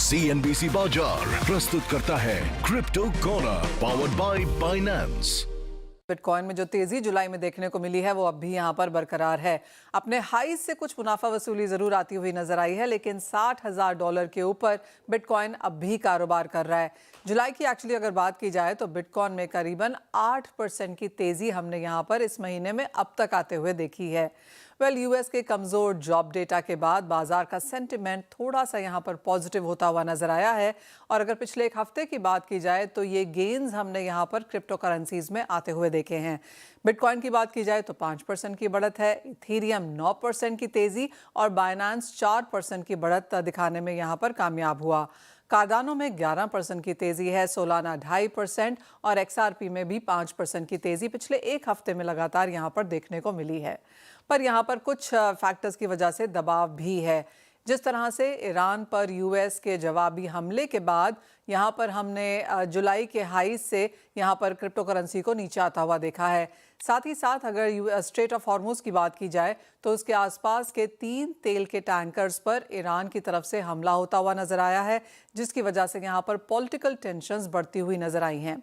CNBC बाजार प्रस्तुत करता है crypto corner powered by Binance. Bitcoin में जो तेजी जुलाई में देखने को मिली है वो अब भी यहां पर बरकरार है। अपने हाई से कुछ मुनाफा वसूली जरूर आती हुई नजर आई है, लेकिन $60,000 के ऊपर बिटकॉइन अब भी कारोबार कर रहा है। जुलाई की एक्चुअली अगर बात की जाए तो बिटकॉइन में करीबन 8% की तेजी हमने यहां पर इस महीने में अब तक आते हुए देखी है। यूएस के कमजोर जॉब डेटा के बाद बाजार का सेंटिमेंट थोड़ा सा यहां पर पॉजिटिव होता हुआ नजर आया है। और अगर पिछले एक हफ्ते की बात की जाए तो ये गेन्स हमने यहां पर क्रिप्टो करेंसीज में आते हुए देखे हैं। बिटकॉइन की बात की जाए तो 5% की बढ़त है, इथेरियम 9% की तेजी और बाइनेंस 4% की बढ़त दिखाने में यहां पर कामयाब हुआ। कार्डानो में 11% की तेजी है, सोलाना 2.5% और XRP में भी 5% की तेजी पिछले एक हफ्ते में लगातार यहां पर देखने को मिली है। पर यहां पर कुछ फैक्टर्स की वजह से दबाव भी है। जिस तरह से ईरान पर यूएस के जवाबी हमले के बाद यहां पर हमने जुलाई के हाई से यहां पर क्रिप्टो करेंसी को नीचे आता हुआ देखा है। साथ ही साथ अगर स्ट्रेट ऑफ हॉर्मुज की बात की जाए तो उसके आसपास के 3 तेल के टैंकर्स पर ईरान की तरफ से हमला होता हुआ नजर आया है, जिसकी वजह से यहां पर पॉलिटिकल टेंशंस बढ़ती हुई नजर आई हैं।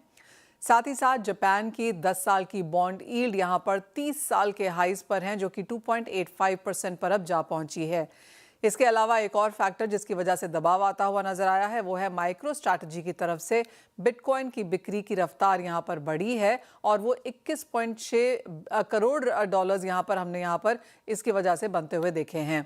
साथ ही साथ जापान की 10 साल की बॉन्ड यील्ड यहां पर 30 साल के हाईज पर हैं, जो कि 2.85% पर अब जा पहुंची है। इसके अलावा एक और फैक्टर जिसकी वजह से दबाव आता हुआ नजर आया है वो है माइक्रो स्ट्रैटेजी की तरफ से बिटकॉइन की बिक्री की रफ्तार यहां पर बढ़ी है और वो 21.6 करोड़ डॉलर्स यहां पर हमने यहां पर इसकी वजह से बनते हुए देखे हैं।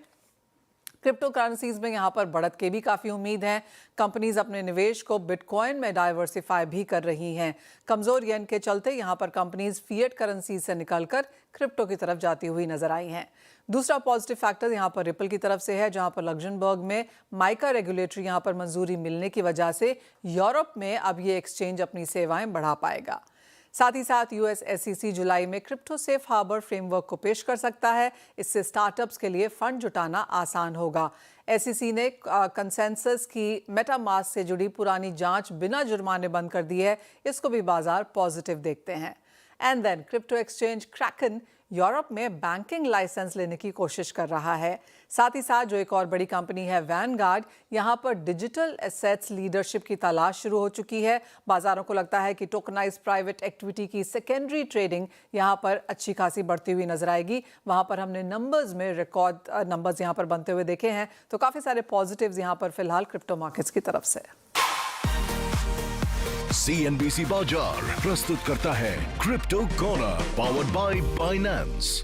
क्रिप्टो करेंसीज में यहां पर बढ़त के भी काफी उम्मीद है। कंपनीज अपने निवेश को बिटकॉइन में डाइवर्सिफाई भी कर रही हैं। कमजोर येन के चलते यहां पर कंपनीज फिएट करेंसी से निकलकर क्रिप्टो की तरफ जाती हुई नजर आई हैं। दूसरा पॉजिटिव फैक्टर यहां पर रिपल की तरफ से है, जहां पर लग्जमबर्ग में माइका रेगुलेटरी यहां पर मंजूरी मिलने की वजह से यूरोप में अब ये एक्सचेंज अपनी सेवाएं बढ़ा पाएगा। साथ ही साथ यूएस SEC जुलाई में क्रिप्टो सेफ हार्बर फ्रेमवर्क को पेश कर सकता है। इससे स्टार्टअप्स के लिए फंड जुटाना आसान होगा। SEC ने कंसेंसस की मेटामास्क से जुड़ी पुरानी जांच बिना जुर्माने बंद कर दी है। इसको भी बाजार पॉजिटिव देखते हैं। And then crypto exchange Kraken Europe में बैंकिंग लाइसेंस लेने की कोशिश कर रहा है। साथ ही साथ जो एक और बड़ी कंपनी है वैनगार्ड, यहां पर डिजिटल एसेट्स लीडरशिप की तलाश शुरू हो चुकी है। बाजारों को लगता है कि टोकनाइज्ड प्राइवेट इक्विटी की सेकेंडरी ट्रेडिंग यहां पर अच्छी खासी बढ़ती हुई नजर आएगी। वहां पर हमने नंबर्स में रिकॉर्ड नंबर्स यहां पर बनते हुए देखे हैं। तो काफी सारे पॉजिटिव्स यहां पर फिलहाल क्रिप्टो मार्केट्स की तरफ से। CNBC बाजार प्रस्तुत करता है crypto corner powered by Binance.